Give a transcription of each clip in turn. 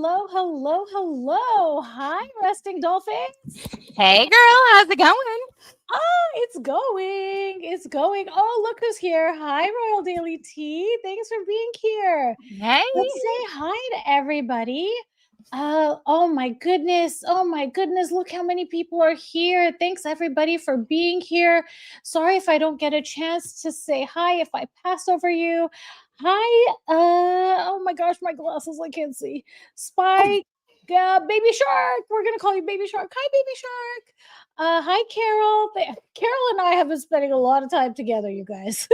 hello, hello, hello. Hi, resting dolphins. Hey girl, how's it going? It's going. Oh, look who's here. Hi, Royal Daily Tea. Thanks for being here. Hey. Let's say hi to everybody. Oh my goodness. Oh my goodness. Look how many people are here. Thanks everybody for being here. Sorry if I don't get a chance to say hi if I pass over you. Hi. Oh my gosh, my glasses, I can't see. Spike. Baby Shark. We're gonna call you Baby Shark. Hi, Baby Shark. Hi, Carol. Carol and I have been spending a lot of time together, you guys.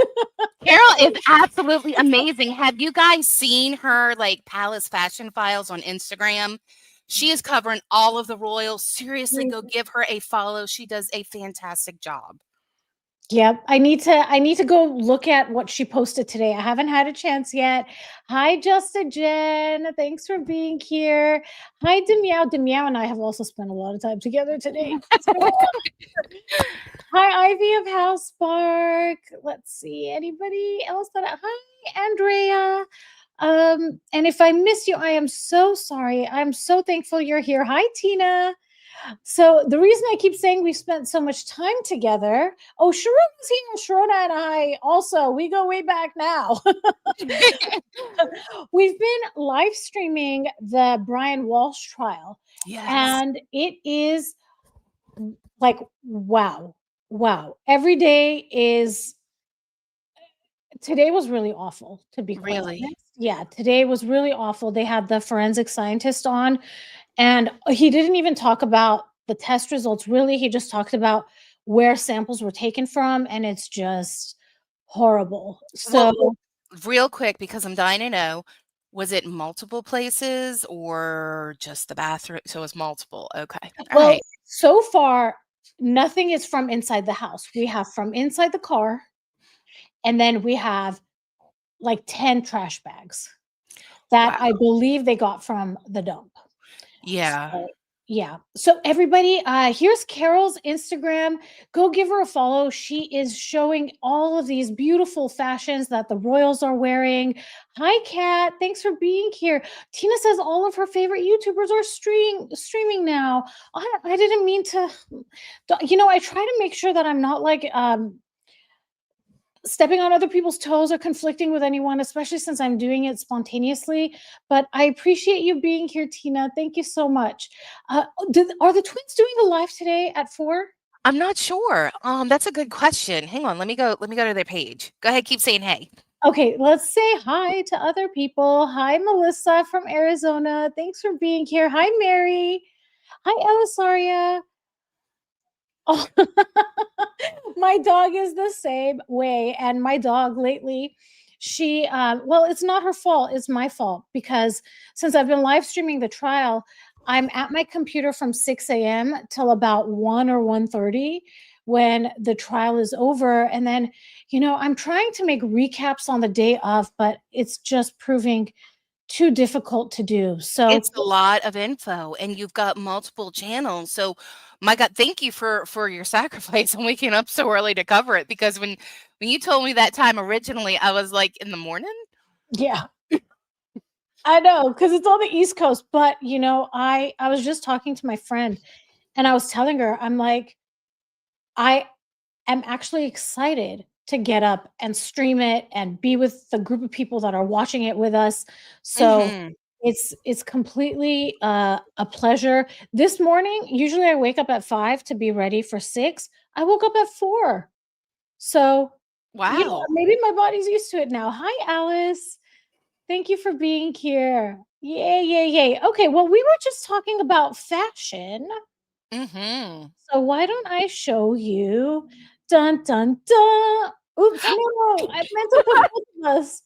Carol is absolutely amazing. Have you guys seen her like Palace Fashion Files on Instagram? She is covering all of the royals. Seriously, go give her a follow. She does a fantastic job. Yep, I need to go look at what she posted today. I haven't had a chance yet. Hi, Justa Jen. Thanks for being here. Hi, Demiao. Demiao and I have also spent a lot of time together today. Hi, Ivy of House Spark. Let's see. Anybody else hi, Andrea. And if I miss you, I am so sorry. I'm so thankful you're here. Hi, Tina. So the reason I keep saying we've spent so much time together. Oh, Sharona's here. Sharona and I also, we go way back now. We've been live streaming the Brian Walsh trial. Yes. And it is like, wow. Every day is today was really awful, to be quite honest. Yeah, today was really awful. They had the forensic scientist on, and he didn't even talk about the test results, really. He just talked about where samples were taken from, and it's just horrible. So, real quick, because I'm dying to know, was it multiple places or just the bathroom? So it was multiple. Okay. All right. So far, nothing is from inside the house. We have from inside the car, and then we have like 10 trash bags that I believe they got from the dump. Yeah. So everybody, here's Carol's Instagram. Go give her a follow. She is showing all of these beautiful fashions that the royals are wearing. Hi, Kat. Thanks for being here. Tina says all of her favorite YouTubers are streaming now. I didn't mean to. I try to make sure that I'm not like stepping on other people's toes or conflicting with anyone, especially since I'm doing it spontaneously. But I appreciate you being here, Tina. Thank you so much. Are the twins doing a live today at 4? I'm not sure. That's a good question. Hang on, let me go to their page. Go ahead, keep saying hey. Okay, let's say hi to other people. Hi, Melissa from Arizona. Thanks for being here. Hi, Mary. Hi, Elisaria. Oh, my dog is the same way. And my dog lately, she, it's not her fault. It's my fault because since I've been live streaming the trial, I'm at my computer from 6 a.m. till about 1 or 1:30 when the trial is over. And then, I'm trying to make recaps on the day of, but it's just proving too difficult to do. So it's a lot of info and you've got multiple channels. So my God, thank you for your sacrifice and waking up so early to cover it, because when you told me that time originally, I was like, in the morning? Yeah. I know, because it's on the East Coast. But, I was just talking to my friend and I was telling her, I'm like, I am actually excited to get up and stream it and be with the group of people that are watching it with us. So it's completely a pleasure. This morning, usually I wake up at 5 to be ready for 6. I woke up at 4. So, wow. Maybe my body's used to it now. Hi, Alice. Thank you for being here. Yay. Okay, well, we were just talking about fashion. So why don't I show you? Dun, dun, dun. Oops, no, I meant to put both of us.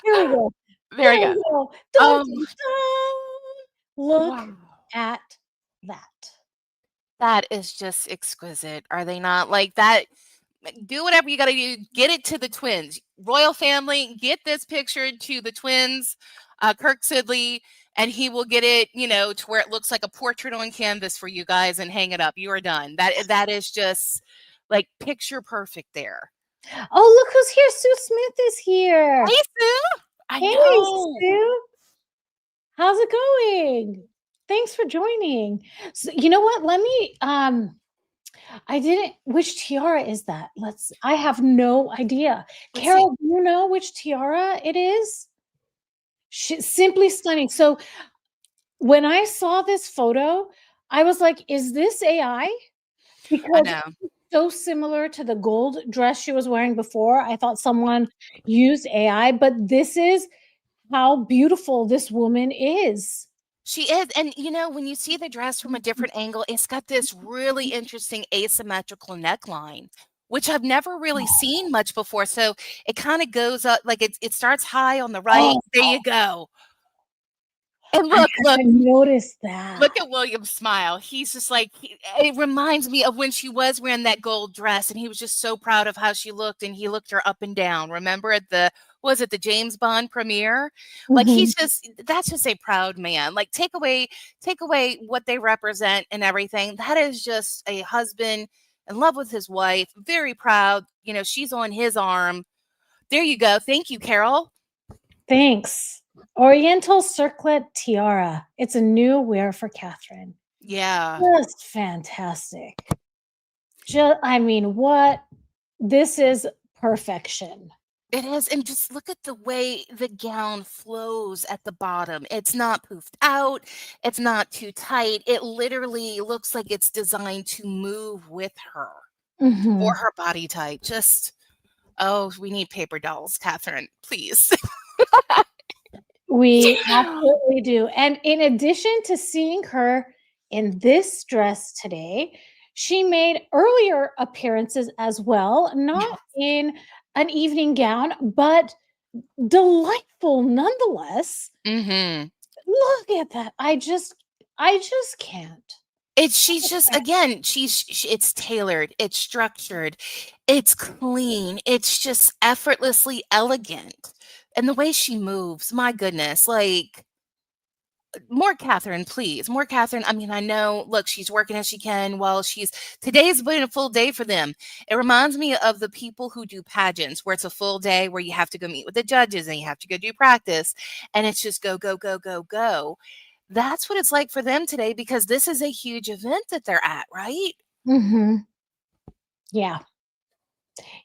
Here we go. There we go. Dun, dun, dun. Look at that. That is just exquisite. Are they not? Like that, do whatever you got to do. Get it to the twins. Royal family, get this picture to the twins, Kirk Sidley, and he will get it, to where it looks like a portrait on canvas for you guys and hang it up. You are done. That is just like picture perfect there. Oh, look who's here. Sue Smith is here. Hey, Sue. Hey, Sue. How's it going? Thanks for joining. So, you know what? Let me I didn't which tiara is that? I have no idea. Let's see. Carol, do you know which tiara it is? Simply stunning. So, when I saw this photo, I was like, "Is this AI?" I Because know. it's so similar to the gold dress she was wearing before. I thought someone used AI, but this is how beautiful this woman is. She is, and, when you see the dress from a different angle, it's got this really interesting asymmetrical neckline, which I've never really seen much before, so it kinda goes up like, it starts high on the right. Oh, There you go. And I look. haven't noticed that. Look at William's smile. He's just like it reminds me of when she was wearing that gold dress, and he was just so proud of how she looked, and he looked her up and down. Remember at the was it the James Bond premiere? Like, Mhm. that's just a proud man. Like, take away what they represent and everything. That is just a husband in love with his wife, very proud. She's on his arm. There you go. Thank you, Carol. Thanks. Oriental circlet tiara. It's a new wear for Catherine. Yeah. Just fantastic. I mean, what? This is perfection. It is, and just look at the way the gown flows at the bottom. It's not poofed out, it's not too tight. It literally looks like it's designed to move with her for Mhm. her body type. Just, oh, we need paper dolls, Catherine, please. We absolutely do. And in addition to seeing her in this dress today, she made earlier appearances as well, Yeah. not in an evening gown, but delightful nonetheless. Mhm. Look at that. I just can't. She's just again, it's tailored, it's structured, it's clean, it's just effortlessly elegant. And the way she moves, my goodness, like more Catherine, please. More Catherine. I mean, I know, look, she's working as she can while today's been a full day for them. It reminds me of the people who do pageants where it's a full day where you have to go meet with the judges and you have to go do practice and it's just go, go, go, go, go. That's what it's like for them today because this is a huge event that they're at, right? Mhm. Yeah.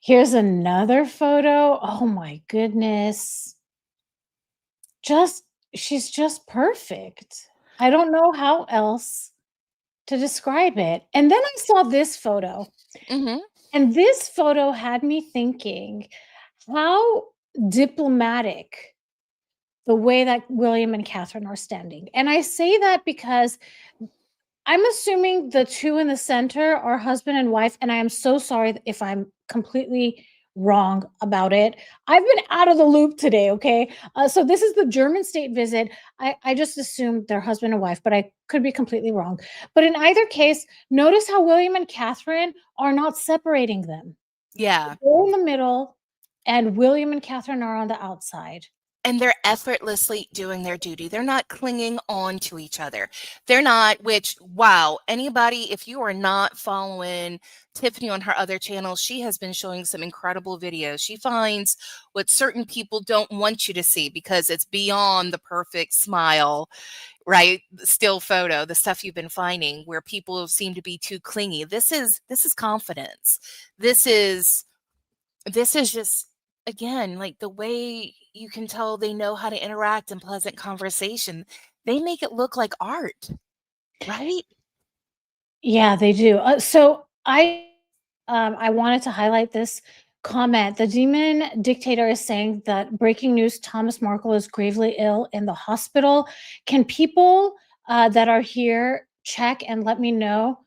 Here's another photo. Oh my goodness. Just she's just perfect. I don't know how else to describe it. And then I saw this photo, Hmm. and this photo had me thinking how diplomatic the way that William and Catherine are standing. And I say that because I'm assuming the 2 in the center are husband and wife, and I am so sorry if I'm completely wrong about it. I've been out of the loop today, okay? So this is the German state visit. I just assumed they're husband and wife, but I could be completely wrong. But in either case, notice how William and Catherine are not separating them. Yeah. They're in the middle, and William and Catherine are on the outside. And they're effortlessly doing their duty. They're not clinging on to each other. They're not, which, wow, anybody, if you are not following Tiffany on her other channels, she has been showing some incredible videos. She finds what certain people don't want you to see because it's beyond the perfect smile, right? The still photo, the stuff you've been finding where people seem to be too clingy. This is confidence. This is this is just again, like, the way you can tell they know how to interact in pleasant conversation. They make it look like art, right? Yeah, they do. I wanted to highlight this comment. The demon dictator is saying that breaking news: Thomas Markle is gravely ill in the hospital. Can people that are here check and let me know?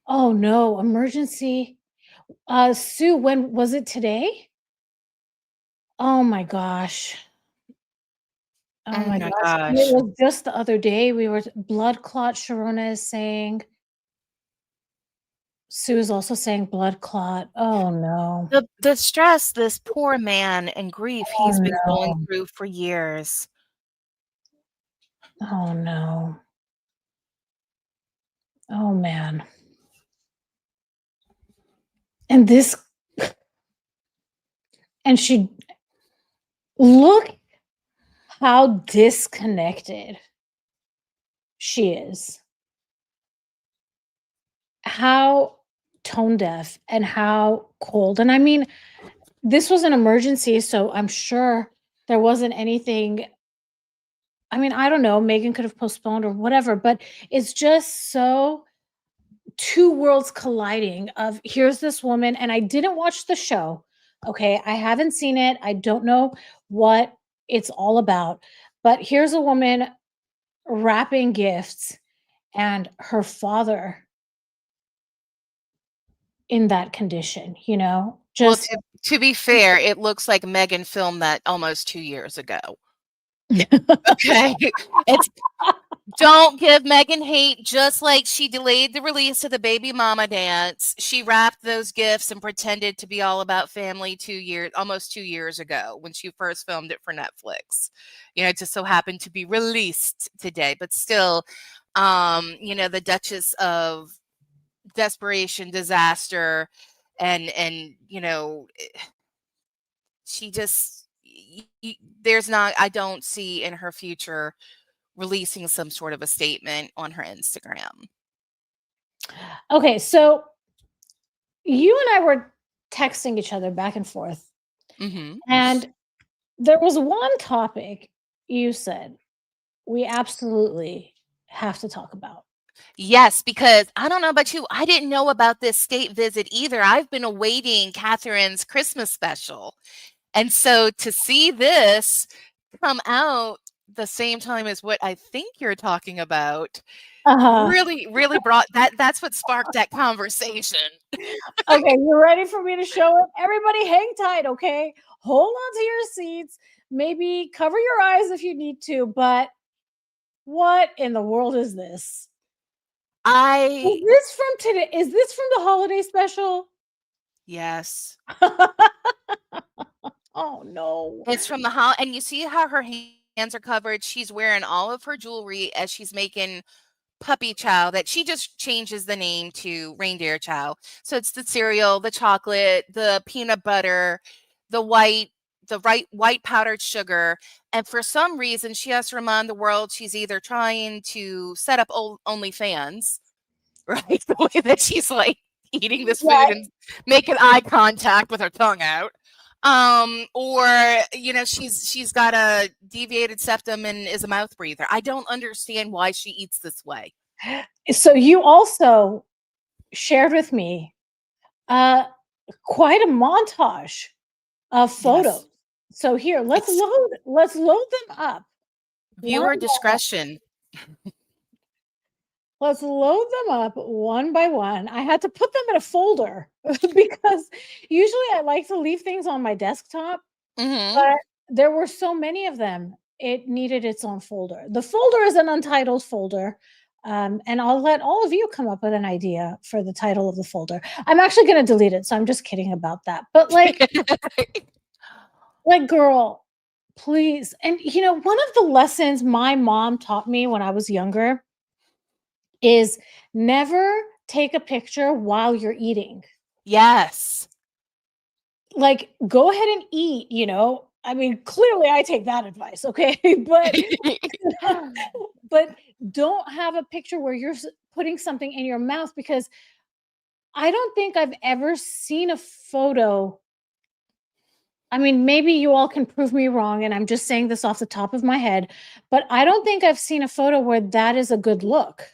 Oh no, emergency. Sue, when was it today? Oh my gosh. Oh Oh my my gosh. It gosh. was just the other day. We were blood clot, Sharona is saying. Sue is also saying blood clot. Oh no. The stress this poor man and grief Oh he's been going no. through for years. Oh no. Oh man. And this and she look how disconnected. she is, how tone deaf and how cold. And I mean, this was an emergency, so I'm sure there wasn't anything. I mean, I don't know, Megan could have postponed or whatever, but it's just so two worlds colliding of here's this woman, and I didn't watch the show. Okay, I haven't seen it. I don't know what it's all about. But here's a woman wrapping gifts and her father in that condition, Well, just to be fair, it looks like Meghan filmed that almost 2 years ago. Okay? It's don't give Meghan hate, just like she delayed the release of the baby mama dance. She wrapped those gifts and pretended to be all about family almost 2 years ago when she first filmed it for Netflix. It just so happened to be released today, but still, the Duchess of Desperation, Disaster, and she just I don't see in her future releasing some sort of a statement on her Instagram. okay. So you and I were texting each other back and forth, Mhm. and there was one topic you said we absolutely have to talk about. Yes, because I don't know about you, I didn't know about this state visit either. I've been awaiting Catherine's Christmas special. And so to see this come out the same time as what I think you're talking about Uh-huh. really, really brought that's what sparked that conversation. Okay, you ready for me to show it? Everybody hang tight, okay? Hold on to your seats. Maybe cover your eyes if you need to, but what in the world is this? I Is this from today? Is this from the holiday special? Yes. Oh no. It's from and you see how her hands are covered? She's wearing all of her jewelry as she's making Puppy Chow, that she just changes the name to Reindeer Chow. So it's the cereal, the chocolate, the peanut butter, the white powdered sugar. And for some reason, she has to remind the world she's either trying to set up OnlyFans, right? The way that she's like eating this food Yeah. and making eye contact with her tongue out. Or she's got a deviated septum and is a mouth breather. I don't understand why she eats this way. So you also shared with me uh quite a montage of photos. Yes. So here, It's let's load them up. One viewer discretion. Let's load them up one by one. I had to put them in a folder because usually I like to leave things on my desktop, Mhm. but there were so many of them, it needed its own folder. The folder is an untitled folder. And I'll let all of you come up with an idea for the title of the folder. I'm actually going to delete it, so I'm just kidding about that. But like, girl, please. And one of the lessons my mom taught me when I was younger is never take a picture while you're eating. Yes. Like, go ahead and eat. I mean, clearly I take that advice, okay? But don't have a picture where you're putting something in your mouth, because I don't think I've ever seen a photo. I mean, maybe you all can prove me wrong, and I'm just saying this off the top of my head, but I don't think I've seen a photo where that is a good look.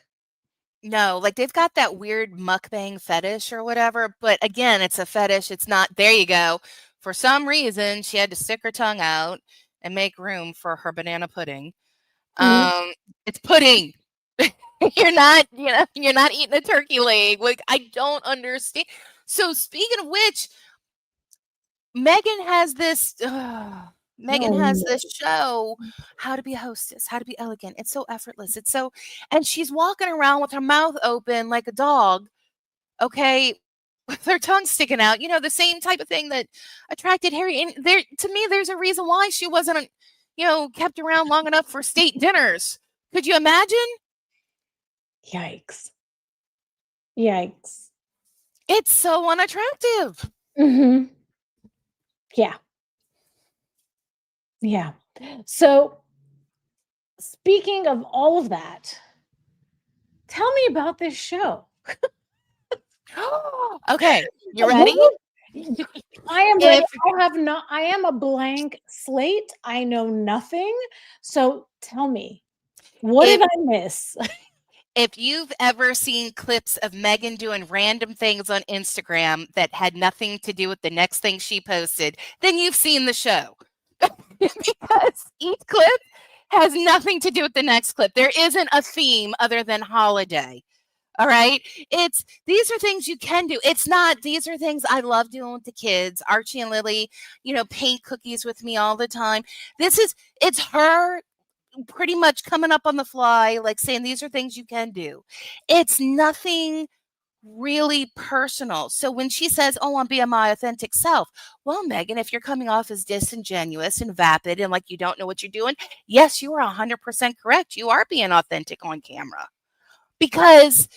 No, like, they've got that weird mukbang fetish or whatever, but again, it's a fetish, it's not there you go. For some reason, she had to stick her tongue out and make room for her banana pudding. Mhm. Um, it's pudding. You're not eating a turkey leg. Like, I don't understand. So speaking of which, Megan has this Megan Oh, has no. this show, How to Be a Hostess, How to Be Elegant. It's so effortless. And she's walking around with her mouth open like a dog, okay, with her tongue sticking out. The same type of thing that attracted Harry. And to me, there's a reason why she wasn't, kept around long enough for state dinners. Could you imagine? Yikes. Yikes. It's so unattractive. Mhm. Yeah. Yeah. So, speaking of all of that, Tell me about this show. Okay, you What ready? was I am ready. If I am a blank slate. I know nothing. So tell me, what if did I miss? if you've ever seen clips of Meghan doing random things on Instagram that had nothing to do with the next thing she posted, then you've seen the show. Because each clip has nothing to do with the next clip. There isn't a theme other than holiday. All right. It's these are things you can do. It's not, these are things I love doing with the kids. Archie and Lily, paint cookies with me all the time. It's her pretty much coming up on the fly, like saying these are things you can do. It's nothing really personal. So when she says, "Oh, I'm being my authentic self," well, Meghan, if you're coming off as disingenuous and vapid and like you don't know what you're doing, yes, you are 100% correct. You are being authentic on camera. Because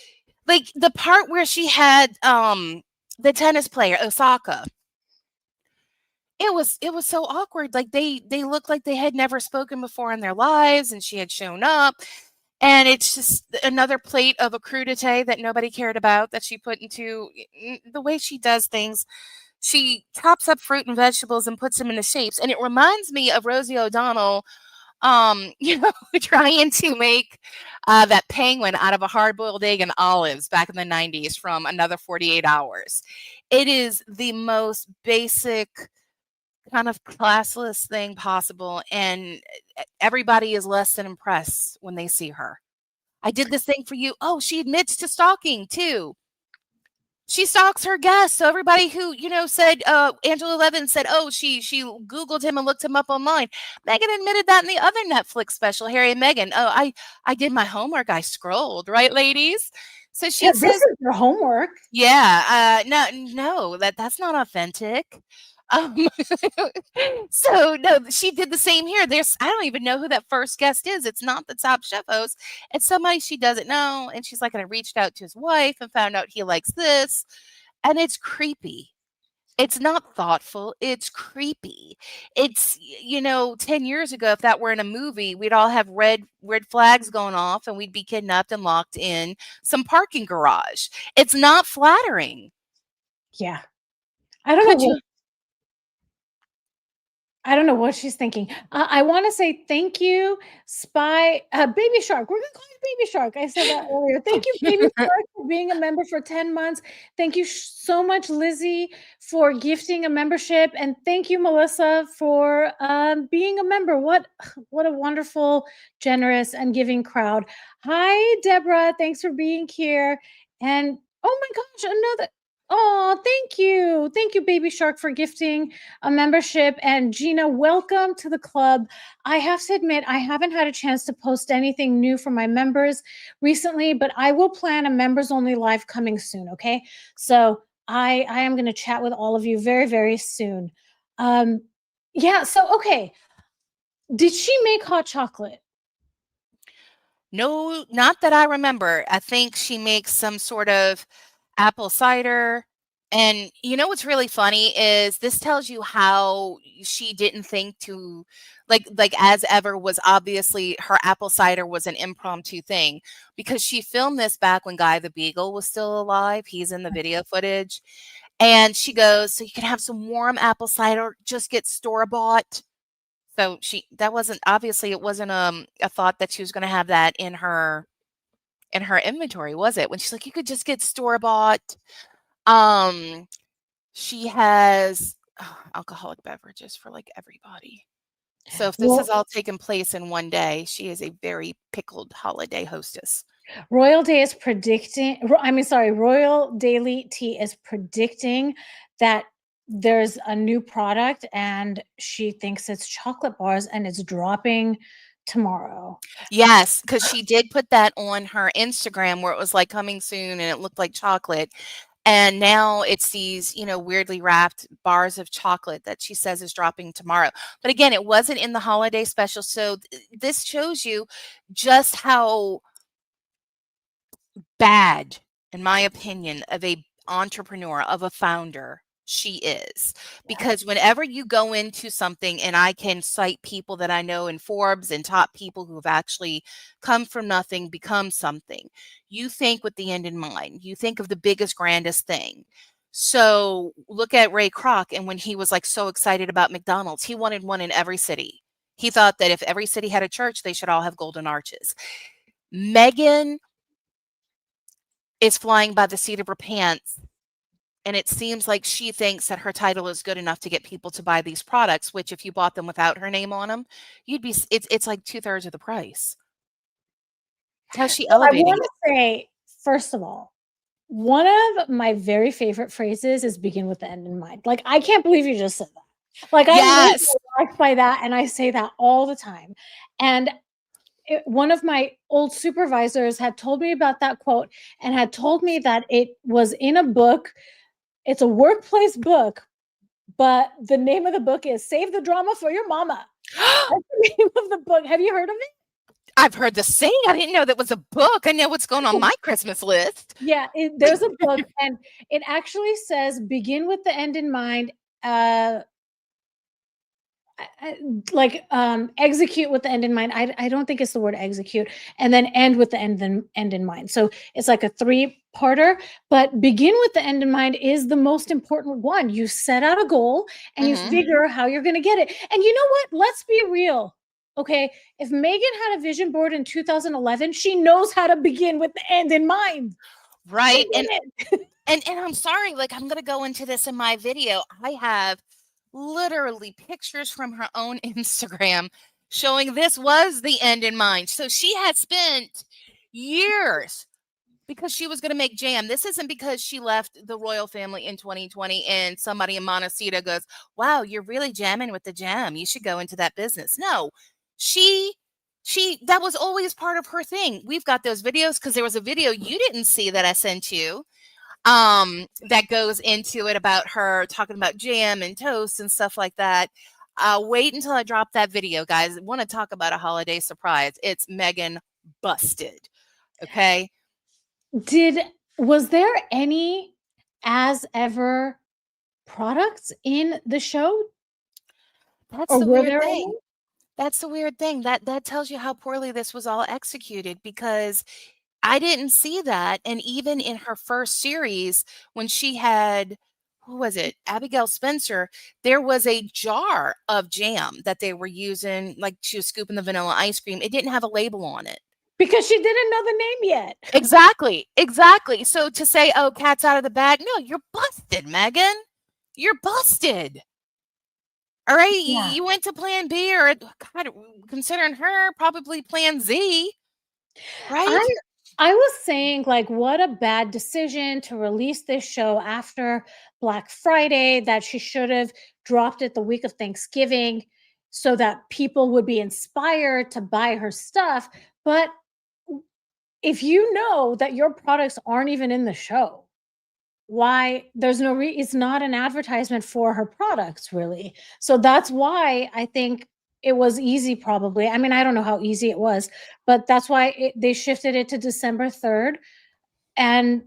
like the part where she had the tennis player Osaka, it was so awkward. Like they looked like they had never spoken before in their lives, and she had shown up, and it's just another plate of a crudité that nobody cared about that she put into the way she does things. She chops up fruit and vegetables and puts them into shapes, and it reminds me of Rosie O'Donnell, trying to make that penguin out of a hard-boiled egg and olives back in the 90s from Another 48 Hours. It is the most basic kind of classless thing possible, and everybody is less than impressed when they see her. I did this thing for you. Oh, she admits to stalking too. She stalks her guests. So everybody who, said, Angela Levin said, oh, she Googled him and looked him up online. Meghan admitted that in the other Netflix special, Harry and Meghan. Oh, I did my homework. I scrolled, right, ladies? So Yeah, she this says, is your homework. yeah, no, that's not authentic. Um, so no, she did the same here. I don't even know who that first guest is. It's not the Top Chef host. It's somebody she doesn't know. And she's like, and I reached out to his wife and found out he likes this. And it's creepy. It's not thoughtful. It's creepy. 10 years ago, if that were in a movie, we'd all have red flags going off and we'd be kidnapped and locked in some parking garage. It's not flattering. Yeah. I don't know Could what you? I don't know what she's thinking. I want to say thank you, Baby Shark. We're gonna call you Baby Shark. I said that earlier. Thank you, Baby Shark, for being a member for 10 months. Thank you so much, Lizzie, for gifting a membership, and thank you, Melissa, for being a member. What a wonderful, generous, and giving crowd. Hi, Deborah. Thanks for being here. And oh my gosh, another. Oh, thank you, Baby Shark, for gifting a membership. And Gina, welcome to the club. I have to admit, I haven't had a chance to post anything new for my members recently, but I will plan a members only live coming soon. Okay. So I am going to chat with all of you very, very soon. Um, yeah. So, okay. Did she make hot chocolate? No, not that I remember. I think she makes some sort of apple cider. And what's really funny is this tells you how she didn't think to like as ever was obviously her apple cider was an impromptu thing because she filmed this back when Guy the Beagle was still alive. He's in the video footage. And she goes, "So you can have some warm apple cider, just get store-bought." So that wasn't obviously it wasn't a thought that she was gonna have that in her inventory, was it? When she's like, "You could just get store-bought." Um, she has alcoholic beverages for, like, everybody. So if this has Well, all taken place in one day, she is a very pickled holiday hostess. Royal Day is predicting, I mean, sorry, Royal Daily Tea is predicting that there's a new product and she thinks it's chocolate bars and it's dropping tomorrow. Yes, because she did put that on her Instagram where it was, like, coming soon and it looked like chocolate. And now it's these, weirdly wrapped bars of chocolate that she says is dropping tomorrow. But again, it wasn't in the holiday special. So this shows you just how bad, in my opinion, of a entrepreneur, of a founder she is. Because whenever you go into something, and I can cite people that I know in Forbes and top people who have actually come from nothing, become something, you think with the end in mind. You think of the biggest, grandest thing. So look at Ray Kroc, and when he was like so excited about McDonald's, he wanted one in every city. He thought that if every city had a church, they should all have golden arches. Meghan is flying by the seat of her pants, and it seems like she thinks that her title is good enough to get people to buy these products, which if you bought them without her name on them, it's like 2/3 of the price. How's she I elevating want it? to say, first of all, one of my very favorite phrases is begin with the end in mind. Like, I can't believe you just said that. Like, I live Yes. my life by that, and I say that all the time. And one of my old supervisors had told me about that quote and had told me that it was in a book. It's a workplace book, but the name of the book is Save the Drama for Your Mama. That's the name of the book. Have you heard of it? I've heard the saying. I didn't know that was a book. I know what's going on my Christmas list. Yeah, there's a book, and it actually says begin with the end in mind. Execute with the end in mind. I don't think it's the word execute, and then end with the end in mind. So it's like a 3-parter, but begin with the end in mind is the most important one. You set out a goal and you figure how you're going to get it. And you know what? Let's be real. Okay, if Meghan had a vision board in 2011, she knows how to begin with the end in mind. Right. And I'm sorry, like, I'm gonna go into this in my video. I have literally pictures from her own Instagram showing this was the end in mind. So she had spent years, because she was going to make jam. This isn't because she left the royal family in 2020 and somebody in Montecito goes, wow, you're really jamming with the jam. You should go into that business. No, she, that was always part of her thing. We've got those videos, because there was a video you didn't see that I sent you that goes into it about her talking about jam and toast and stuff like that. Wait until I drop that video, guys. Want to talk about a holiday surprise? It's Meghan busted. Okay. Was there any as ever products in the show? That's Or the were weird there thing. any? That's the weird thing. That tells you how poorly this was all executed, because I didn't see that. And even in her first series, when she had, who was it? Abigail Spencer, there was a jar of jam that they were using, like she was scooping the vanilla ice cream. It didn't have a label on it. Because she didn't know the name yet. Exactly. Exactly. So to say, oh, cat's out of the bag, no, you're busted, Meghan. You're busted. All right. Yeah. You went to plan B, or God, considering her, probably plan Z. Right? I was saying, like, what a bad decision to release this show after Black Friday, that she should have dropped it the week of Thanksgiving so that people would be inspired to buy her stuff. But if you know that your products aren't even in the show, why there's no it's not an advertisement for her products, really. So that's why I think it was easy, probably. I mean, I don't know how easy it was, but that's why they shifted it to December 3rd. And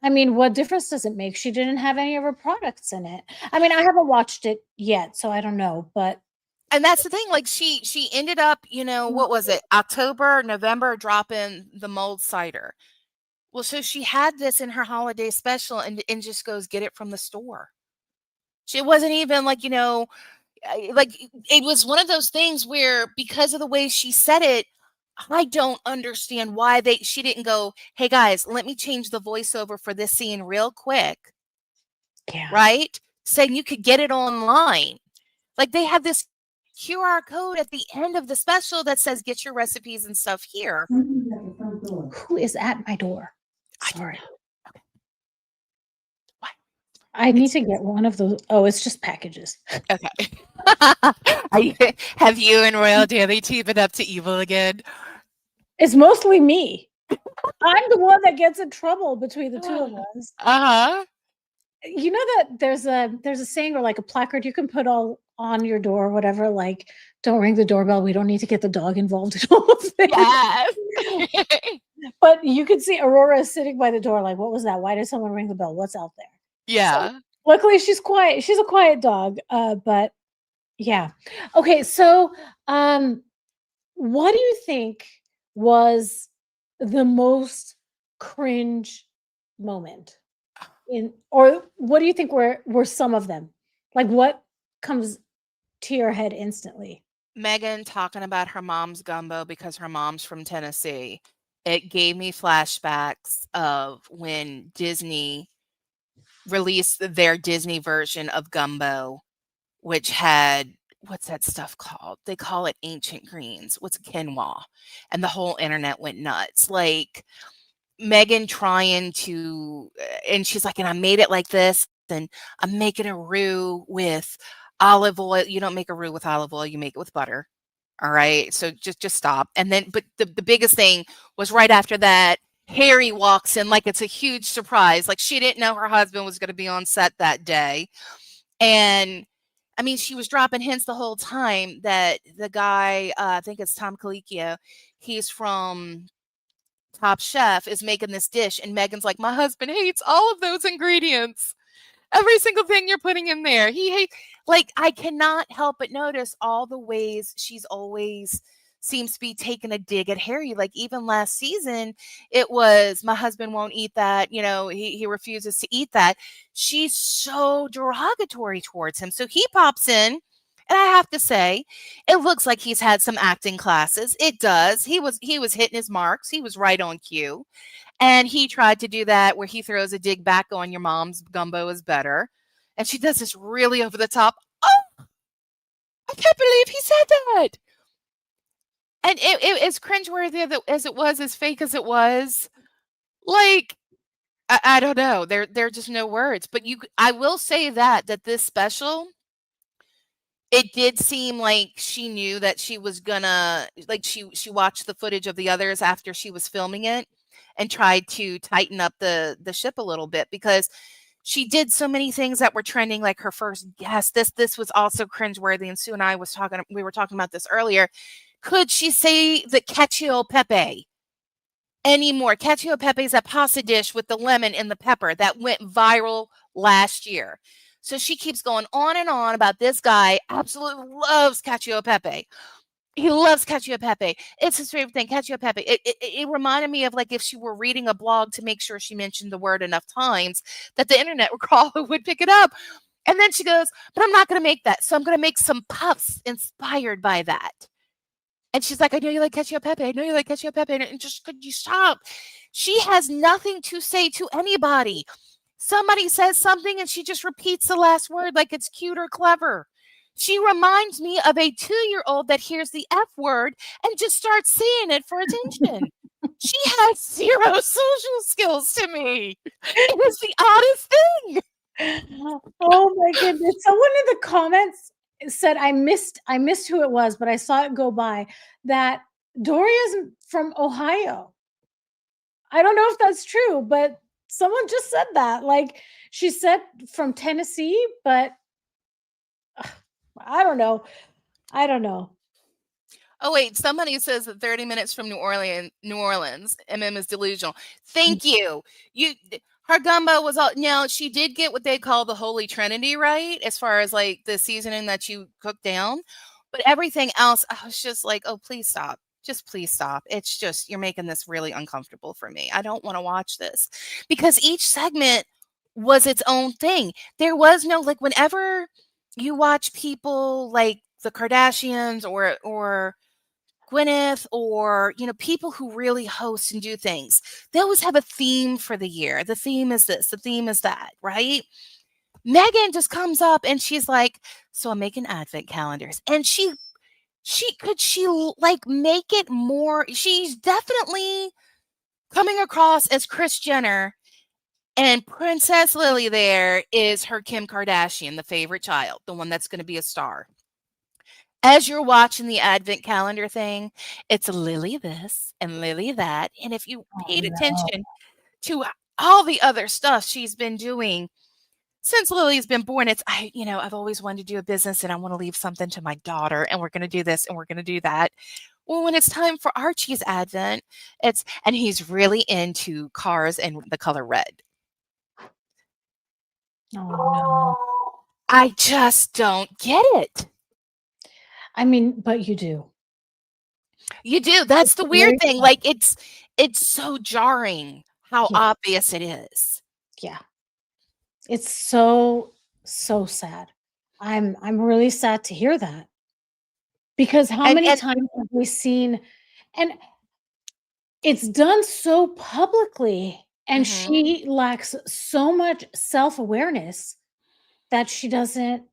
I mean, what difference does it make? She didn't have any of her products in it. I mean, I haven't watched it yet, so I don't know, but And that's the thing, like she ended up, what was it? October, November, dropping the mulled cider. Well, so she had this in her holiday special, and just goes get it from the store. She wasn't even like, like it was one of those things where, because of the way she said it, I don't understand why she didn't go, hey guys, let me change the voiceover for this scene real quick. yeah. Right? Saying you could get it online. Like, they have this QR code at the end of the special that says get your recipes and stuff here. Who is at my door? Sorry. Okay. I need to get one of those. Oh, it's just packages. Okay. Have you and Royal Daily teamed up to evil again? It's mostly me. I'm the one that gets in trouble between the two of us. Uh-huh. You know that there's a saying, or like a placard you can put all on your door or whatever, like, don't ring the doorbell, we don't need to get the dog involved in all of this. Yes. But you can see Aurora sitting by the door like, what was that? Why did someone ring the bell? What's out there? Yeah. Luckily, she's quiet. She's a quiet dog. But yeah. Okay, so what do you think was the most cringe moment in, or what do you think were some of them? Like what comes to your head instantly? Meghan talking about her mom's gumbo because her mom's from Tennessee. It gave me flashbacks of when Disney released their Disney version of gumbo, which had what's that stuff called? They call it ancient greens. What's quinoa? And the whole internet went nuts. Like Megan trying to and she's like, "And I made it like this, and I'm making a roux with olive oil." You don't make a roux with olive oil, you make it with butter. All right? So just stop. And then but the biggest thing was right after that, Harry walks in like it's a huge surprise. Like she didn't know her husband was gonna be on set that day. And I mean, she was dropping hints the whole time that the guy, I think it's Tom Colicchio, he's from Top Chef, is making this dish, and Megan's like, "My husband hates all of those ingredients. Every single thing you're putting in there. He hates." Like, I cannot help but notice all the ways she's always seems to be taking a dig at Harry. Like, even last season, it was, "My husband won't eat that, you know, he refuses to eat that." She's so derogatory towards him. So he pops in, and I have to say, it looks like he's had some acting classes. It does. He was hitting his marks. He was right on cue. And he tried to do that where he throws a dig back on, "Your mom's gumbo is better." And she does this really over the top, "Oh, I can't believe he said that." And it's cringeworthy as it was, as fake as it was. Like, I don't know. There are just no words. But I will say that this special, it did seem like she knew that she was gonna like she watched the footage of the others after she was filming it and tried to tighten up the ship a little bit because she did so many things that were trending, like her first guest. This was also cringeworthy, and Sue and I we were talking about this earlier. Could she say the cacio pepe anymore? Cacio pepe is that pasta dish with the lemon and the pepper that went viral last year. So she keeps going on and on about this guy absolutely loves cacio pepe. He loves cacio pepe. It's his favorite thing, cacio pepe. It reminded me of like if she were reading a blog to make sure she mentioned the word enough times that the internet would pick it up. And then she goes, "But I'm not going to make that. So I'm going to make some puffs inspired by that." And she's like, "I know you like cacio pepe. I know you like cacio pepe. And just could you stop?" She has nothing to say to anybody. Somebody says something and she just repeats the last word like it's cute or clever. She reminds me of a 2-year-old that hears the F word and just starts saying it for attention. She has zero social skills to me. It is the oddest thing. Oh my goodness. Someone in the comments said I missed who it was, but I saw it go by, that Doria's from Ohio. I don't know if that's true, but someone just said that. Like she said from Tennessee, but I don't know. I don't know. Oh wait, somebody says that 30 minutes from New Orleans, MM is delusional. Thank you. Her gumbo was all now she did get what they call the Holy Trinity, right? As far as like the seasoning that you cook down. But everything else, I was just like, "Oh, please stop. Just please stop. It's just you're making this really uncomfortable for me. I don't want to watch this." Because each segment was its own thing. There was no like whenever you watch people like the Kardashians or Gwyneth or, people who really host and do things, they always have a theme for the year. The theme is this, the theme is that, right? Megan just comes up and she's like, "So I'm making advent calendars." And like make it more, she's definitely coming across as Kris Jenner, and Princess Lily there is her Kim Kardashian, the favorite child, the one that's going to be a star. As you're watching the advent calendar thing, it's Lily this and Lily that, and if you Oh paid no. attention to all the other stuff she's been doing since Lily's been born, I've always wanted to do a business and I wanna leave something to my daughter, and we're gonna do this and we're gonna do that. Well, when it's time for Archie's advent, and he's really into cars and the color red. Oh no. I just don't get it. I mean, but you do. You do. That's It's the weird very thing. sad. Like it's so jarring how Yeah, obvious it is. yeah. It's so, so sad. I'm really sad to hear that because how many And times have we seen and it's done so publicly, and mhm. she lacks so much self-awareness that she doesn't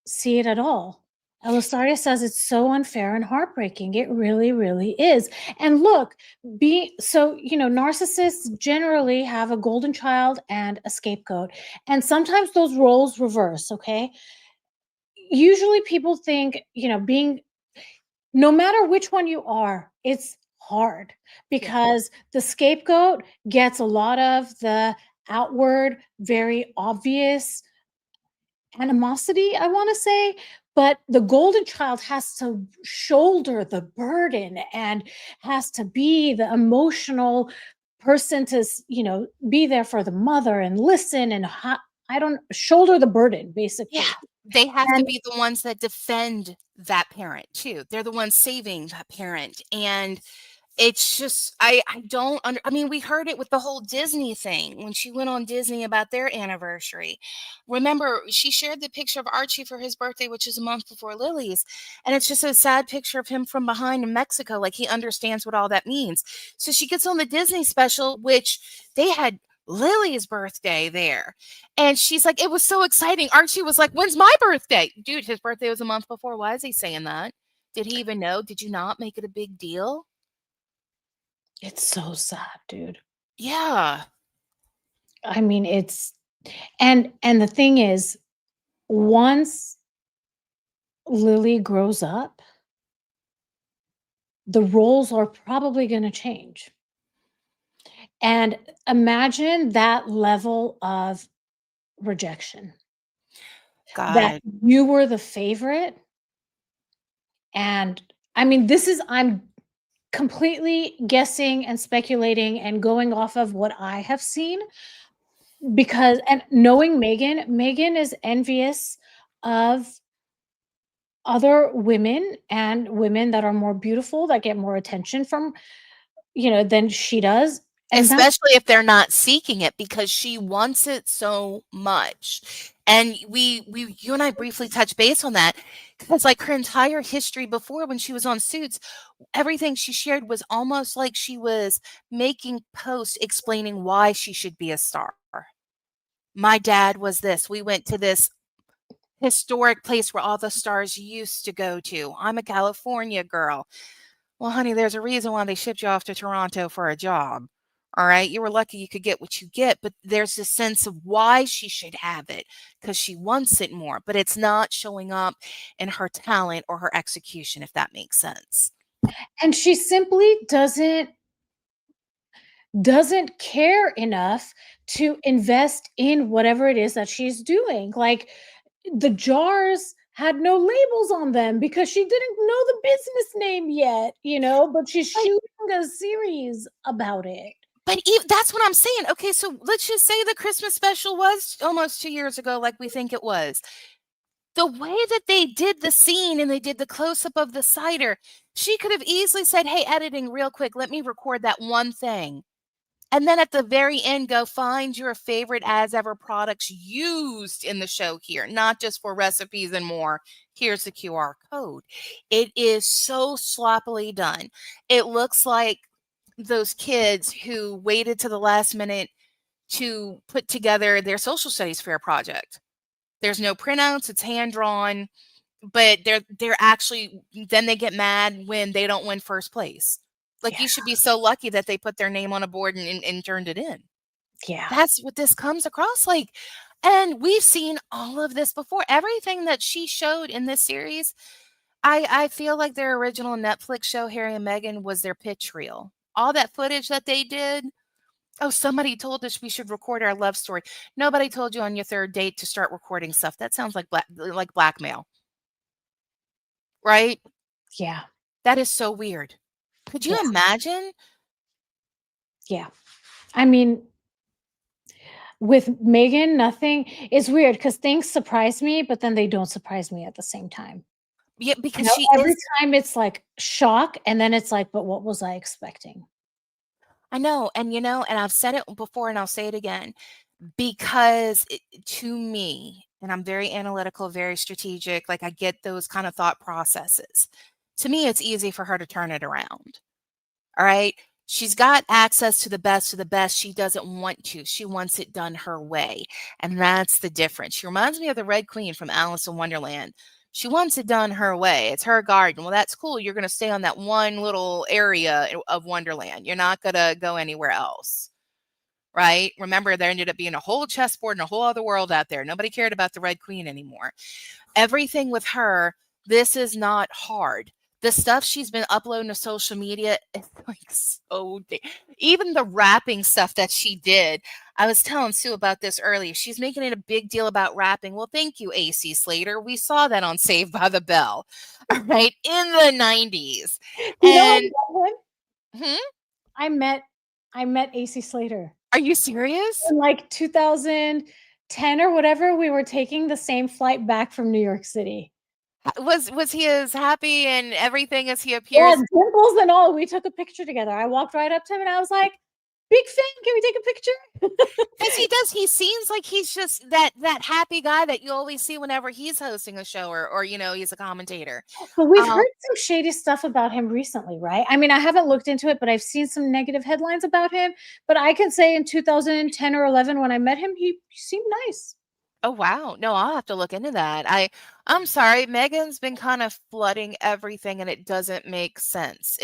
see it at all. Elastaria says it's so unfair and heartbreaking. It really, really is. And look, narcissists generally have a golden child and a scapegoat. And sometimes those roles reverse, okay? Usually people think, being no matter which one you are, it's hard Yeah. because the scapegoat gets a lot of the outward, very obvious animosity, I want to say, but the golden child has to shoulder the burden and has to be the emotional person to, be there for the mother and listen and I don't shoulder the burden Yeah. basically. They have to And be the ones that defend that parent too. They're the ones saving that parent. And it's just I don't under I mean, we heard it with the whole Disney thing when she went on Disney about their anniversary. Remember, she shared the picture of Archie for his birthday, which is a month before Lily's, and it's just a sad picture of him from behind in Mexico, like he understands what all that means. So she gets on the Disney special, which they had Lily's birthday there. And she's like, "It was so exciting." Archie was like, "When's my birthday?" Dude, his birthday was a month before. Why is he saying that? Did he even know? Did you not make it a big deal? it's so sad, dude. Yeah. I mean, it's and the thing is, once Lily grows up, the roles are probably going to change. And imagine that level of rejection that God. you were the favorite. And I mean, I'm completely guessing and speculating and going off of what I have seen because, and knowing Megan is envious of other women and women that are more beautiful, that get more attention from, than she does. And that's Especially if they're not seeking it because she wants it so much. And we you and I briefly touched base on that because like her entire history before when she was on Suits, everything she shared was almost like she was making posts explaining why she should be a star. My dad was this. We went to this historic place where all the stars used to go to. I'm a California girl. Well, honey, there's a reason why they shipped you off to Toronto for a job. All right. You were lucky you could get what you get, but there's a sense of why she should have it because she wants it more, but it's not showing up in her talent or her execution, if that makes sense. and she simply doesn't care enough to invest in whatever it is that she's doing. Like the jars had no labels on them because she didn't know the business name yet, but she's But, shooting a series about it. that's what I'm saying. Okay, so let's just say the Christmas special was almost 2 years ago, like we think it was. The way that they did the scene and they did the close up of the cider, she could have easily said, "Hey, editing, real quick, let me record that one thing." And then at the very end, go find your favorite as ever products used in the show here, not just for recipes and more. Here's the QR code. It is so sloppily done. It looks like those kids who waited to the last minute to put together their social studies fair project. There's no printouts, it's hand drawn, but they're actually then they get mad when they don't win first place. Like, Yeah, you should be so lucky that they put their name on a board and turned it in. yeah, That's what this comes across like, and we've seen all of this before. Everything that she showed in this series, I feel like their original Netflix show, Harry and Meghan, was their pitch reel. All that footage that they did, "Oh, somebody told us we should record our love story." Nobody told you on your 3rd date to start recording stuff. That sounds like blackmail, right? yeah, That is so weird. Could you yeah, imagine? yeah. I mean, With Meghan, nothing. It's weird because things surprise me, but then they don't surprise me at the same time. Yeah, You because know, she every is. time it's like shock, and then it's like, "But what was I expecting?" I know, and and I've said it before and I'll say it again, because to me, and I'm very analytical, very strategic, like I get those kind of thought processes. To me, it's easy for her to turn it around. All right. She's got access to the best of the best. She doesn't want to. She wants it done her way. And that's the difference. She reminds me of the Red Queen from Alice in Wonderland. She wants it done her way. It's her garden. Well, that's cool. You're going to stay on that one little area of Wonderland. You're not going to go anywhere else. Right? Remember, there ended up being a whole chessboard and a whole other world out there. Nobody cared about the Red Queen anymore. Everything with her, this is not hard. The stuff she's been uploading to social media is like even the rapping stuff that she did. I was telling Sue about this earlier. She's making it a big deal about rapping. Well, thank you, AC Slater. We saw that on Saved by the Bell, all right, in the 90s. You know, I And met him. hmm, I met AC Slater are you serious? in like 2010 or whatever. We were taking the same flight back from New York City. Was he as happy and everything as he Yeah, appears? dimples and all. We took a picture together. I walked right up to him and I was like, "Big fan. Can we take a picture?" Because he does. He seems like he's just that happy guy that you always see whenever he's hosting a show or he's a commentator. But we've Um, heard some shady stuff about him recently, right? I mean, I haven't looked into it, but I've seen some negative headlines about him. But I can say in 2010 or 11, when I met him, he seemed nice. oh wow, no, I'll have to look into that. I'm sorry, Megan's been kind of flooding everything, and it doesn't make sense.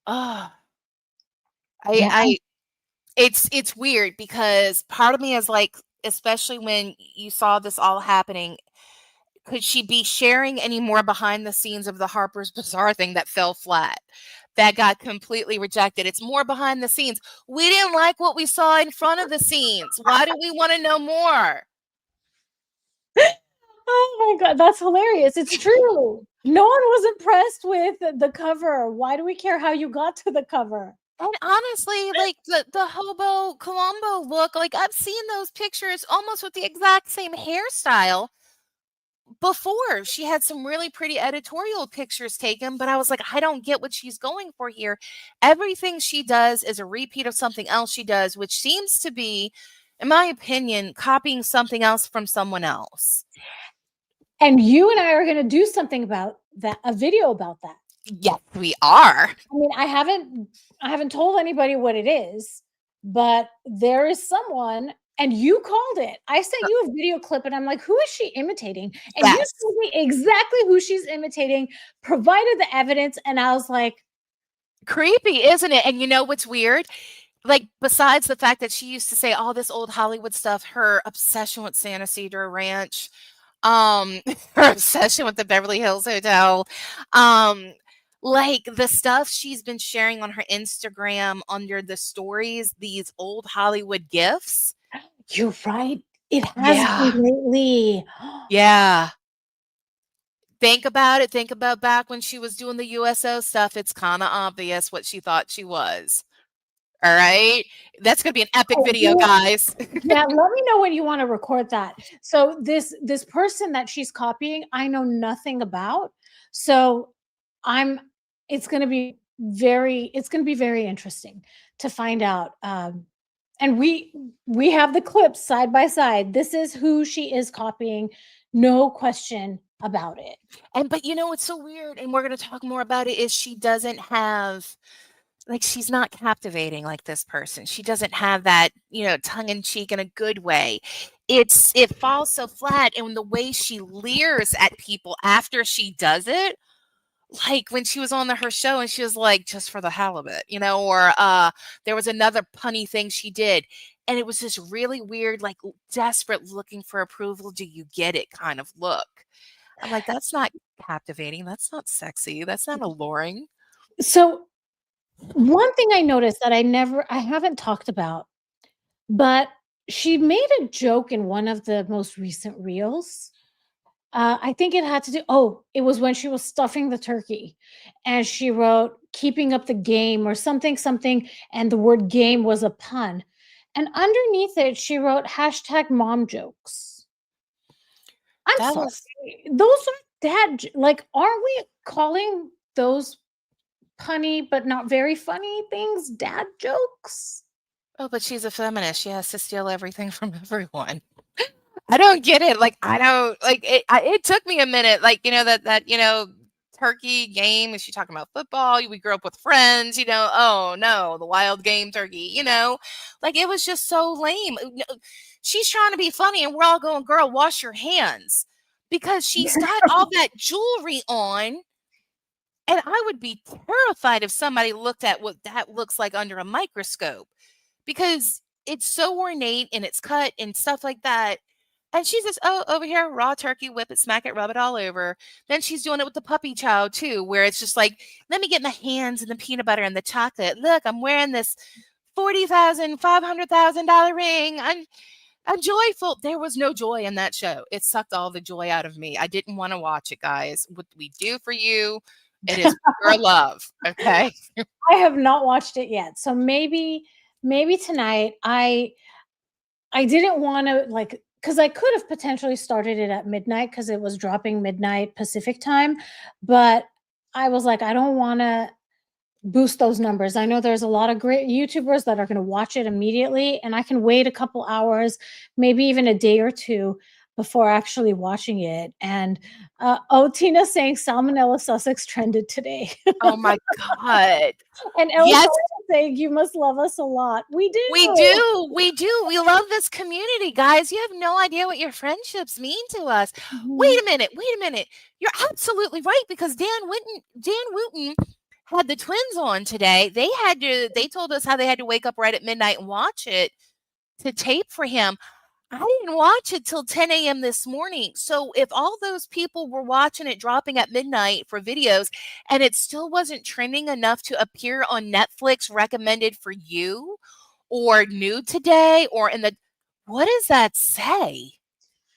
Oh, Yeah. I it's weird because part of me is like, especially when you saw this all happening. Could she be sharing any more behind the scenes of the Harper's Bazaar thing that fell flat? That got completely rejected. It's more behind the scenes. We didn't like what we saw in front of the scenes. Why do we want to know more? Oh my God, that's hilarious. It's true. No one was impressed with the cover. Why do we care how you got to the cover? And honestly, like the hobo Colombo look, like I've seen those pictures almost with the exact same hairstyle before. She had some really pretty editorial pictures taken, but I was like, I don't get what she's going for here. Everything she does is a repeat of something else she does, which seems to be, in my opinion, copying something else from someone else. And you and I are going to do something about that, a video about that. Yes, we are. I mean, I haven't told anybody what it is, but there is someone, and you called it. I sent you a video clip and I'm like, "Who is she imitating?" And you Yes. told me exactly who she's imitating, provided the evidence, and I was like, Creepy, isn't it? And you know what's weird? Like, besides the fact that she used to say all this old Hollywood stuff, her obsession with Santa Cedar Ranch, um, her obsession with the Beverly Hills Hotel, um, like the stuff she's been sharing on her Instagram under the stories, these old Hollywood gifts. "You're right. It has been Yeah. lately." Yeah. Think about it. Think about back when she was doing the USO stuff. It's kind of obvious what she thought she was. All right. That's going to be an epic Oh, video, guys. yeah, let me know when you wanna record that. So this person that she's copying, I know nothing about. So I'm it's gonna be very interesting to find out. And we have the clips side by side. This is who she is copying, no question about it. But you know what's so weird, and we're going to talk more about it, is she doesn't have, like, she's not captivating like this person. She doesn't have that, tongue in cheek in a good way. It falls so flat, and the way she leers at people after she does it, like when she was on her show and she was like, just for the hell of it, or there was another punny thing she did. And it was this really weird, like desperate looking for approval. Do you get it kind of look? I'm like, that's not captivating. That's not sexy. That's not alluring. So one thing I noticed that I haven't talked about, but she made a joke in one of the most recent reels. I think it had to do it was when she was stuffing the turkey, and she wrote, "Keeping up the game," or something, something, and the word "game" was a pun. And underneath it, she wrote hashtag mom jokes. I'm That sorry. was Those are like, aren't we calling those punny but not very funny things dad jokes? oh, but she's a feminist. She has to steal everything from everyone. I don't get it. Like, I don't like it. It took me a minute. Like, turkey game. Is she talking about football? We grew up with friends. Oh no, the wild game turkey. Like it was just so lame. She's trying to be funny, and we're all going, "Girl, wash your hands," because she's got all that jewelry on. And I would be terrified if somebody looked at what that looks like under a microscope because it's so ornate and it's cut and stuff like that. And she's just, oh, over here, raw turkey, whip it, smack it, rub it all over. Then she's doing it with the puppy chow too, where it's just like, let me get my hands in the peanut butter and the chocolate. Look, I'm wearing this $40,000, $500,000 ring. I'm joyful. There was no joy in that show. It sucked all the joy out of me. I didn't want to watch it, guys. What we do for you, it is pure love. Okay. I have not watched it yet. So maybe tonight I didn't want to, like, because I could have potentially started it at midnight because it was dropping midnight Pacific time, but I was like, I don't want to boost those numbers. I know there's a lot of great YouTubers that are going to watch it immediately, and I can wait a couple hours, maybe even a day or two before actually watching it. And Tina saying Salmonella Sussex trended today. Oh my God. And Yes, Elsa saying you must love us a lot. We do. we do. We do. We love this community, guys. You have no idea what your friendships mean to us. Mhm. Wait a minute. Wait a minute. You're absolutely right because Dan Wooten had the twins on today. They told us how they had to wake up right at midnight and watch it to tape for him. I didn't watch it till 10 a.m. this morning. So if all those people were watching it dropping at midnight for videos and it still wasn't trending enough to appear on Netflix recommended for you or new today or in the what does that say?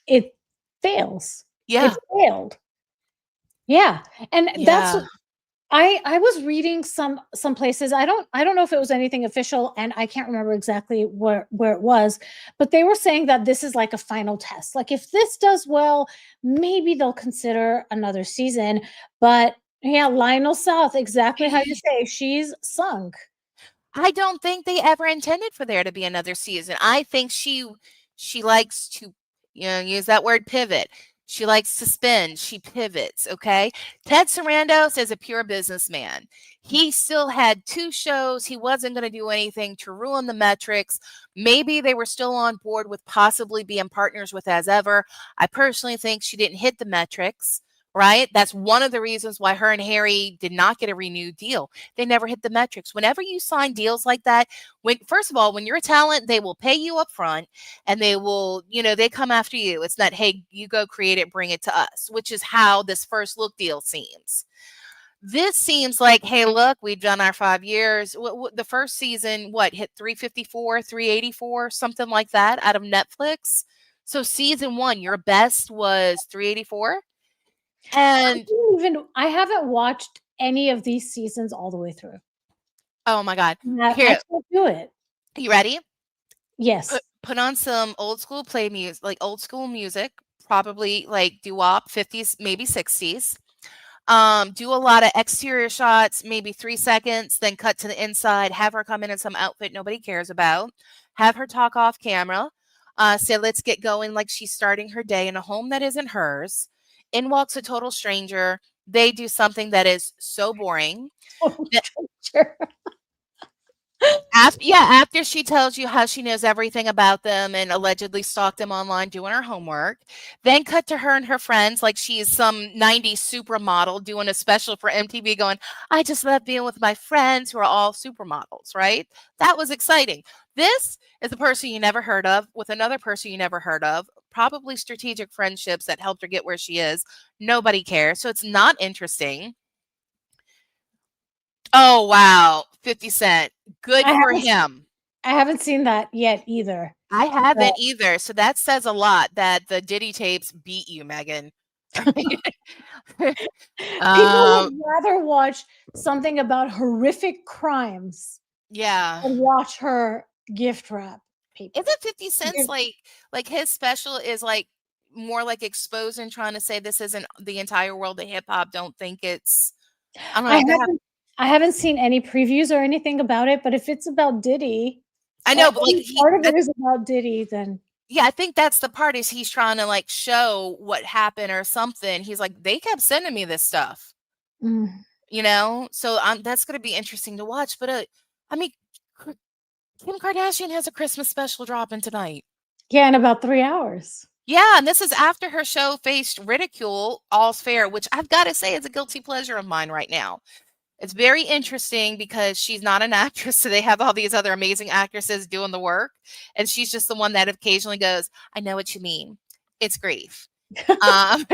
It fails. It Yeah. failed. Yeah. And that's Yeah. I was reading some places. I don't know if it was anything official, and I can't remember exactly where it was, but they were saying that this is like a final test. Like if this does well, maybe they'll consider another season. But yeah, Lionel South, exactly how you say, she's sunk. I don't think they ever intended for there to be another season. I think she likes to use that word pivot. She likes to spin. She pivots. Okay. Ted Sarandos is a pure businessman. He still had two shows. He wasn't going to do anything to ruin the metrics. Maybe they were still on board with possibly being partners with as ever. I personally think she didn't hit the metrics. Right. That's one of the reasons why her and Harry did not get a renewed deal. They never hit the metrics. Whenever you sign deals like that, when first of all, when you're a talent, they will pay you up front and they will, they come after you. It's not, hey, you go create it, bring it to us, which is how this first look deal seems. This seems like, hey, look, we've done our 5 years. The first season, hit 354, 384, something like that out of Netflix. So season one, your best was 384. And I haven't watched any of these seasons all the way through. oh my God. I Here, can't do it. you ready? Yes. Put on some old school play music, like old school music, probably like doo-wop, 50s, maybe 60s. Do a lot of exterior shots, maybe 3 seconds, then cut to the inside, have her come in some outfit nobody cares about, have her talk off camera, say, let's get going like she's starting her day in a home that isn't hers. In walks a total stranger. They do something that is so boring. Sure. After she tells you how she knows everything about them and allegedly stalked them online doing her homework, then cut to her and her friends like she's some 90s supermodel doing a special for MTV going, I just love being with my friends who are all supermodels, right? That was exciting. This is a person you never heard of with another person you never heard of, probably strategic friendships that helped her get where she is. Nobody cares. So it's not interesting. Oh, wow. 50 Cent. Good for him. I haven't seen that yet either. I haven't either. So that says a lot that the Diddy tapes beat you, Meghan. People would rather watch something about horrific crimes Yeah. than watch her gift wrap. people. Isn't 50 Cent's You're- like his special is like more like exposing, trying to say this isn't the entire world of hip hop. Don't think it's, I don't I know. I haven't seen any previews or anything about it, but if it's about Diddy, I or know, but like any part of it is about Diddy, then yeah, I think that's the part is he's trying to like show what happened or something. He's like, they kept sending me this stuff, mm. so that's going to be interesting to watch. But I mean, Kim Kardashian has a Christmas special dropping tonight. Yeah, in about 3 hours. Yeah, and this is after her show faced ridicule, All's Fair, which I've got to say is a guilty pleasure of mine right now. It's very interesting because she's not an actress, so they have all these other amazing actresses doing the work, and she's just the one that occasionally goes, "I know what you mean. It's grief." Um,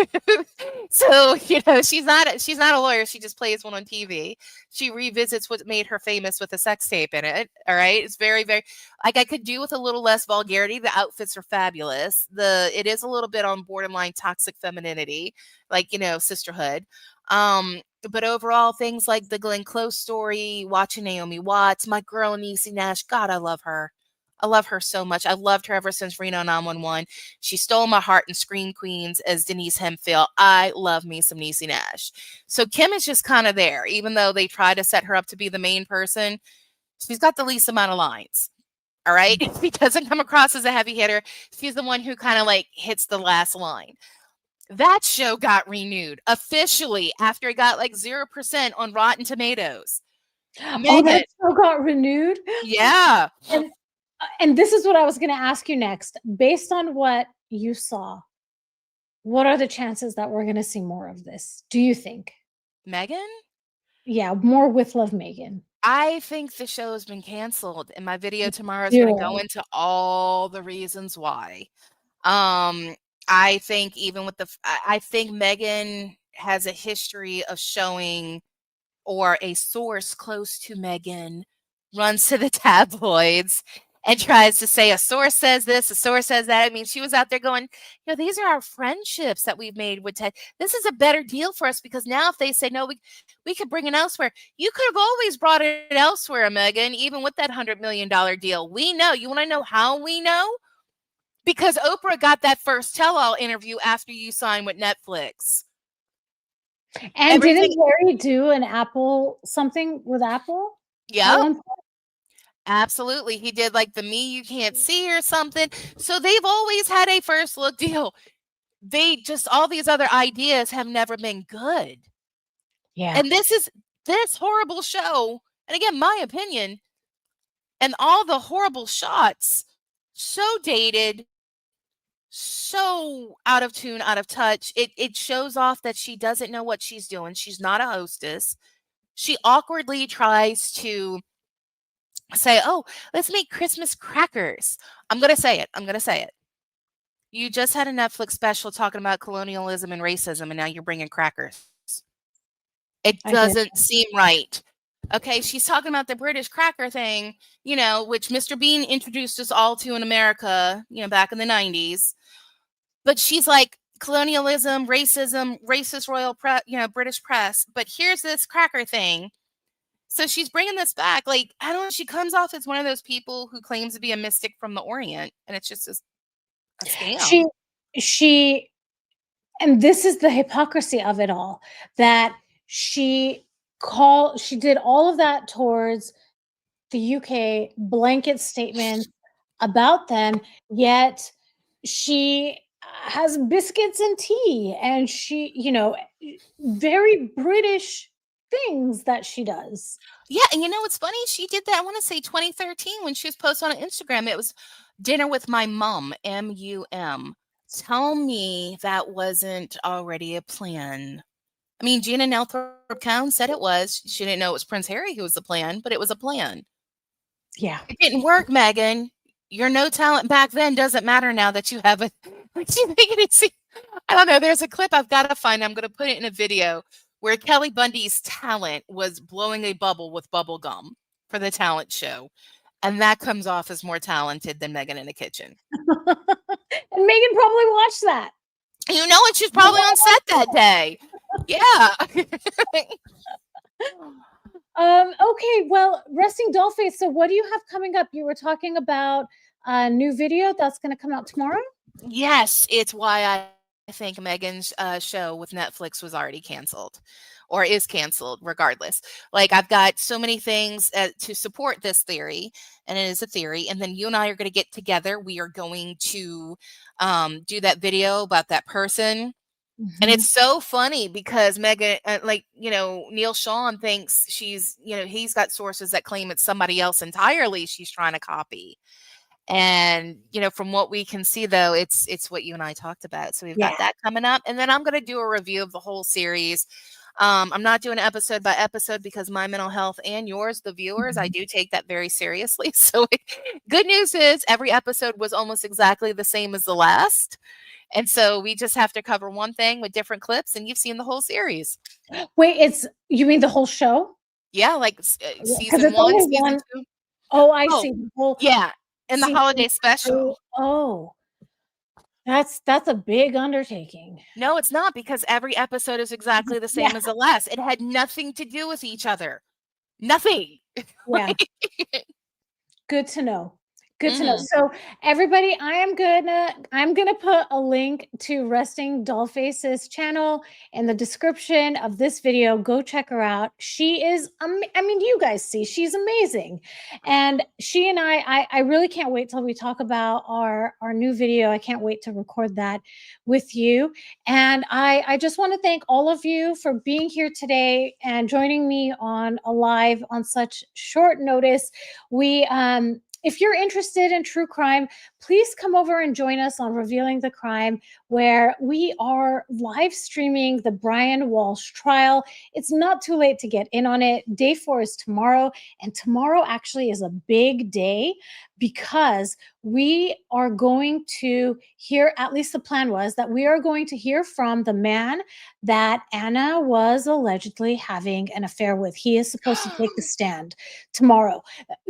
so she's not a lawyer. She just plays one on TV. She revisits what made her famous with a sex tape in it. All right, it's very, very like I could do with a little less vulgarity. The outfits are fabulous. It is a little bit on borderline toxic femininity, like sisterhood. But overall, things like the Glenn Close story, watching Naomi Watts, my girl Niecy Nash. God, I love her. I love her so much. I've loved her ever since Reno 911. She stole my heart in Scream Queens as Denise Hemphill. I love me some Niecy Nash. So Kim is just kind of there, even though they try to set her up to be the main person. She's got the least amount of lines. All right. She doesn't come across as a heavy hitter. She's the one who kind of like hits the last line. That show got renewed officially after it got like 0% on Rotten Tomatoes. Oh, Meghan. that show got renewed? Yeah. And this is what I was going to ask you next. Based on what you saw, what are the chances that we're going to see more of this? Do you think? Meghan? Yeah, more with Love Meghan. I think the show has been canceled, and my video tomorrow is gonna go Really? into all the reasons why. I think even with I think Meghan has a history of showing, or a source close to Meghan runs to the tabloids and tries to say a source says this, a source says that. I mean, she was out there going, these are our friendships that we've made with Ted. This is a better deal for us because now if they say no, we could bring it elsewhere. You could have always brought it elsewhere, Meghan, even with that $100 million deal. We know. You want to know how we know? Because Oprah got that first tell-all interview after you signed with Netflix. And didn't Larry do an Apple something with Apple? Yeah. Absolutely. He did like the Me You Can't See or something. So they've always had a first look deal. They just, all these other ideas have never been good. Yeah. And this horrible show, and again, my opinion, and all the horrible shots, so dated, so out of tune, out of touch. It shows off that she doesn't know what she's doing. She's not a hostess. She awkwardly tries to say, "Oh, let's make Christmas crackers." I'm going to say it. You just had a Netflix special talking about colonialism and racism, and now you're bringing crackers. It doesn't seem right. Okay, she's talking about the British cracker thing, which Mr. Bean introduced us all to in America, back in the 90s. But she's like, colonialism, racism, racist royal British press. But here's this cracker thing. So she's bringing this back. Like, I don't know, she comes off as one of those people who claims to be a mystic from the Orient, and it's just a scam. She and this is the hypocrisy of it all, that she did all of that towards the UK blanket statement about them, yet she has biscuits and tea, and she, very British things that she does. Yeah, and what's funny? She did that, I want to say 2013, when she was posting on Instagram. It was dinner with my mum, MUM. Tell me that wasn't already a plan. I mean, Gina Nelthorpe Cowan said it was. She didn't know it was Prince Harry who was the plan, but it was a plan. Yeah. It didn't work, Meghan. Your no talent back then doesn't matter now that you have it. I don't know. There's a clip I've got to find. I'm going to put it in a video where Kelly Bundy's talent was blowing a bubble with bubble gum for the talent show. And that comes off as more talented than Meghan in the kitchen. And Meghan probably watched that. You know it. She's probably on set that day. Yeah. Okay, well, resting doll face. So what do you have coming up? You were talking about a new video that's going to come out tomorrow? Yes, it's why I think Meghan's show with Netflix was already canceled or is canceled regardless. Like, I've got so many things to support this theory, and it is a theory. And then you and I are going to get together. We are going to do that video about that person. And it's so funny because Meghan, like, Neil Sean thinks she's, he's got sources that claim it's somebody else entirely she's trying to copy. And, from what we can see, though, it's what you and I talked about. So we've got that coming up. And then I'm going to do a review of the whole series. I'm not doing episode by episode because my mental health and yours, the viewers, I do take that very seriously. So good news is every episode was almost exactly the same as the last. And so we just have to cover one thing with different clips, and you've seen the whole series. Wait, you mean the whole show? Yeah, like season it's 1, only season one. 2. Oh, I see. The whole Yeah, and the season holiday special. 2. Oh, that's a big undertaking. No, it's not, because every episode is exactly the same as the last. It had nothing to do with each other. Nothing. Yeah. Good to know. Good to know. So everybody, I'm gonna put a link to Resting Dollface's channel in the description of this video. Go check her out. She is, I mean, you guys see, she's amazing. And she and I really can't wait till we talk about our new video. I can't wait to record that with you. And I just want to thank all of you for being here today and joining me on a live on such short notice. If you're interested in true crime, please come over and join us on Revealing the Crime, where we are live streaming the Brian Walsh trial. It's not too late to get in on it. Day 4 is tomorrow, and tomorrow actually is a big day because we are going to hear, at least the plan was that we are going to hear from the man that Anna was allegedly having an affair with. He is supposed to take the stand tomorrow.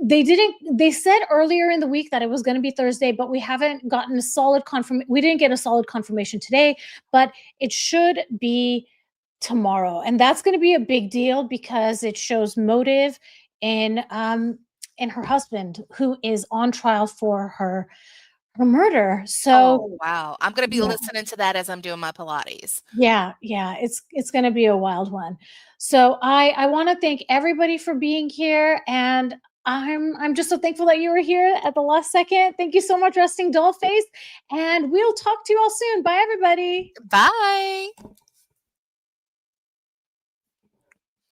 They said earlier in the week that it was going to be Thursday, but we haven't gotten a solid confirmation. We didn't get a solid confirmation today, but it should be tomorrow. And that's going to be a big deal because it shows motive in her husband, who is on trial for her murder. So wow. I'm going to be listening to that as I'm doing my Pilates. Yeah, it's going to be a wild one. So I want to thank everybody for being here, and I'm just so thankful that you were here at the last second. Thank you so much, Resting Dollface, and we'll talk to you all soon. Bye, everybody. Bye.